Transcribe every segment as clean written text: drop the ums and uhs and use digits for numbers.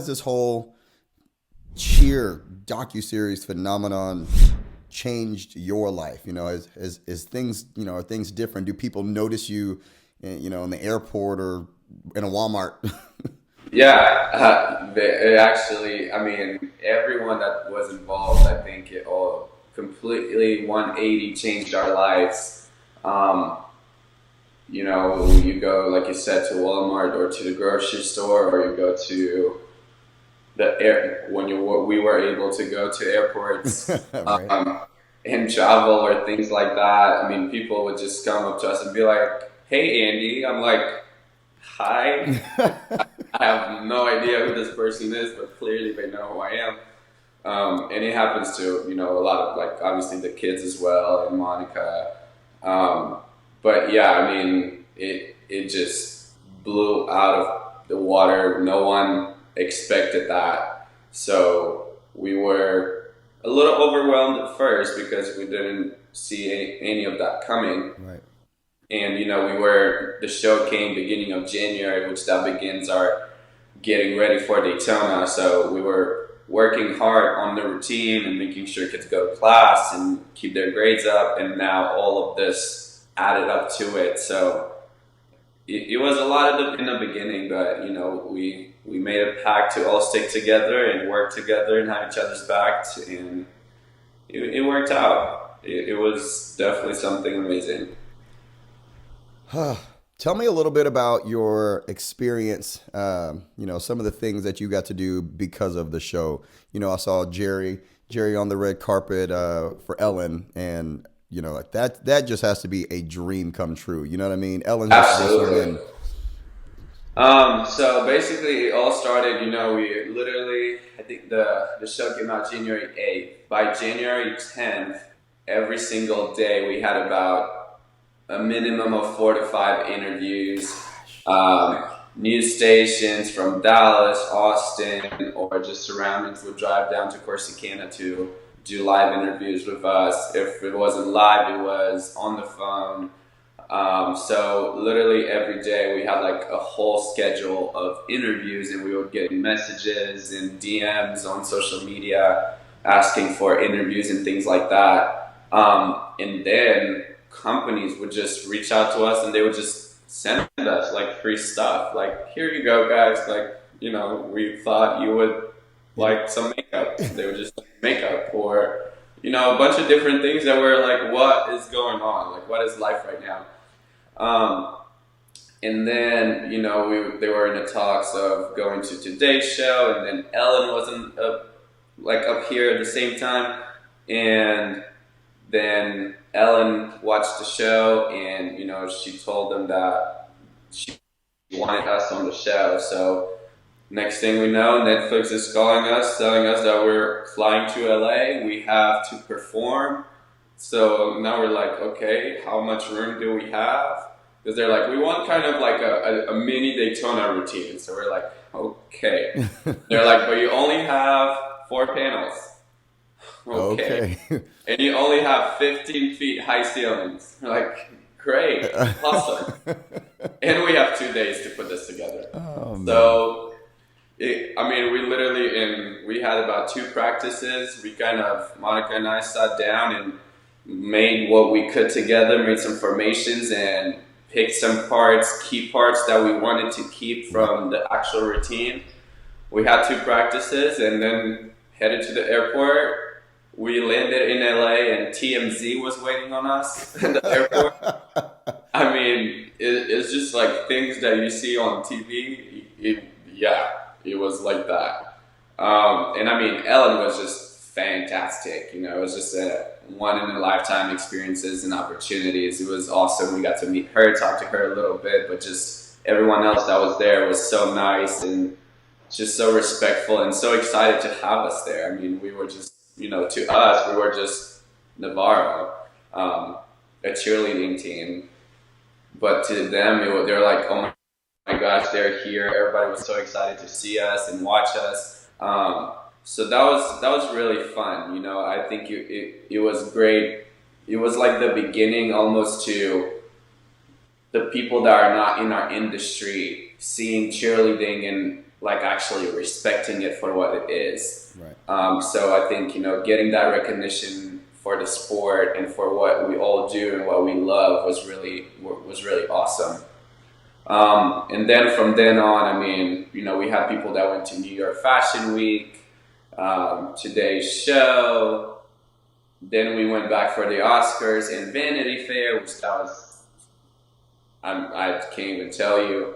has this whole cheer docuseries phenomenon changed your life? Is things, are things different? Do people notice you, in the airport or in a Walmart? Yeah, it actually, I mean, everyone that was involved, I think it all completely 180 changed our lives. Um, you go, like you said, to Walmart or to the grocery store, or you go to the air when we were able to go to airports Right. and travel or things like that. I mean, people would just come up to us and be like, "Hey, Andy." I'm like, "Hi." I have no idea who this person is, but clearly they know who I am. And it happens to, a lot of, like, obviously the kids as well, and Monica. Um, but yeah, I mean, it just blew out of the water. No one expected that. So we were a little overwhelmed at first because we didn't see any of that coming. Right. And, the show came beginning of January, which that begins our getting ready for Daytona. So we were working hard on the routine and making sure kids go to class and keep their grades up. And now all of this added up to it. So it was a lot in the beginning, but we made a pact to all stick together and work together and have each other's backs, and it worked out. It was definitely something amazing. Tell me a little bit about your experience. Some of the things that you got to do because of the show. I saw Jerry on the red carpet for Ellen, and like that just has to be a dream come true. You know what I mean? Ellen has to be Absolutely. something. So basically, it all started. We literally, I think the show came out January 8th. By January 10th, every single day we had about a minimum of 4 to 5 interviews. Um, News stations from Dallas, Austin, or just surroundings would drive down to Corsicana to do live interviews with us. If it wasn't live, it was on the phone. So literally every day we had like a whole schedule of interviews, and we would get messages and DMs on social media asking for interviews and things like that. And then companies would just reach out to us, and they would just send us like free stuff. Like, here you go, guys. Like, we thought you would like some makeup. They would just makeup, or a bunch of different things that were like, what is going on? Like, what is life right now? Um, and then, they were in the talks of going to Today's Show, and then Ellen wasn't up here at the same time. And then Ellen watched the show, and, she told them that she wanted us on the show. So next thing we know, Netflix is calling us, telling us that we're flying to LA. We have to perform. So now we're like, okay, how much room do we have? Because they're like, we want kind of like a mini Daytona routine. So we're like, okay. They're like, but you only have 4 panels. Okay. Okay. And you only have 15 feet high ceilings. We're like, great, awesome. And we have 2 days to put this together. Oh man. So we had about 2 practices. Monica and I sat down and made what we could together, made some formations, and picked some key parts that we wanted to keep from the actual routine. We had 2 practices and then headed to the airport. We landed in LA, and TMZ was waiting on us at the airport. I mean, it's just like things that you see on TV. It was like that. And I mean, Ellen was just fantastic. It was just a one in a lifetime experiences and opportunities. It was awesome. We got to meet her, talk to her a little bit, but just everyone else that was there was so nice and just so respectful and so excited to have us there. I mean, we were just, to us, we were just Navarro, a cheerleading team. But to them, they're like, oh my gosh, they're here. Everybody was so excited to see us and watch us. So that was really fun. I think it was great. It was like the beginning almost to the people that are not in our industry seeing cheerleading and like actually respecting it for what it is. Right. So I think, getting that recognition for the sport and for what we all do and what we love was really awesome. And then from then on, I mean, we had people that went to New York Fashion Week, Today's Show. Then we went back for the Oscars and Vanity Fair, which that was, I can't even tell you.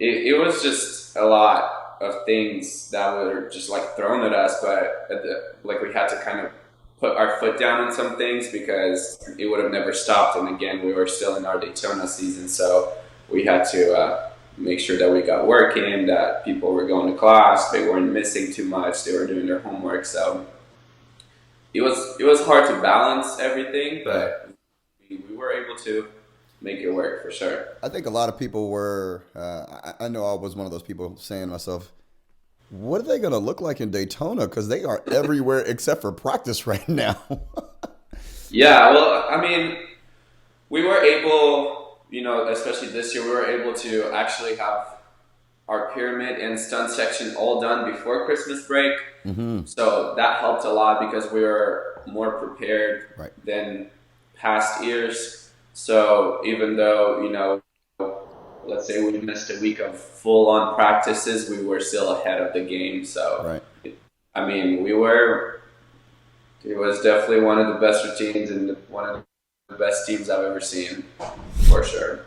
It was just a lot of things that were just like thrown at us, but like we had to kind of put our foot down on some things because it would have never stopped. And again, we were still in our Daytona season, so we had to make sure that we got work in, that people were going to class, they weren't missing too much, they were doing their homework. So it was hard to balance everything, but we were able to make it work for sure. I think a lot of people were. I know I was one of those people saying to myself, "What are they going to look like in Daytona? Because they are everywhere except for practice right now." Yeah, well, I mean, we were able, especially this year, we were able to actually have our pyramid and stunt section all done before Christmas break. Mm-hmm. So that helped a lot because we were more prepared Right. than past years. So even though, let's say we missed a week of full-on practices, we were still ahead of the game. So, Right. I mean, it was definitely one of the best routines and one of the best teams I've ever seen, for sure.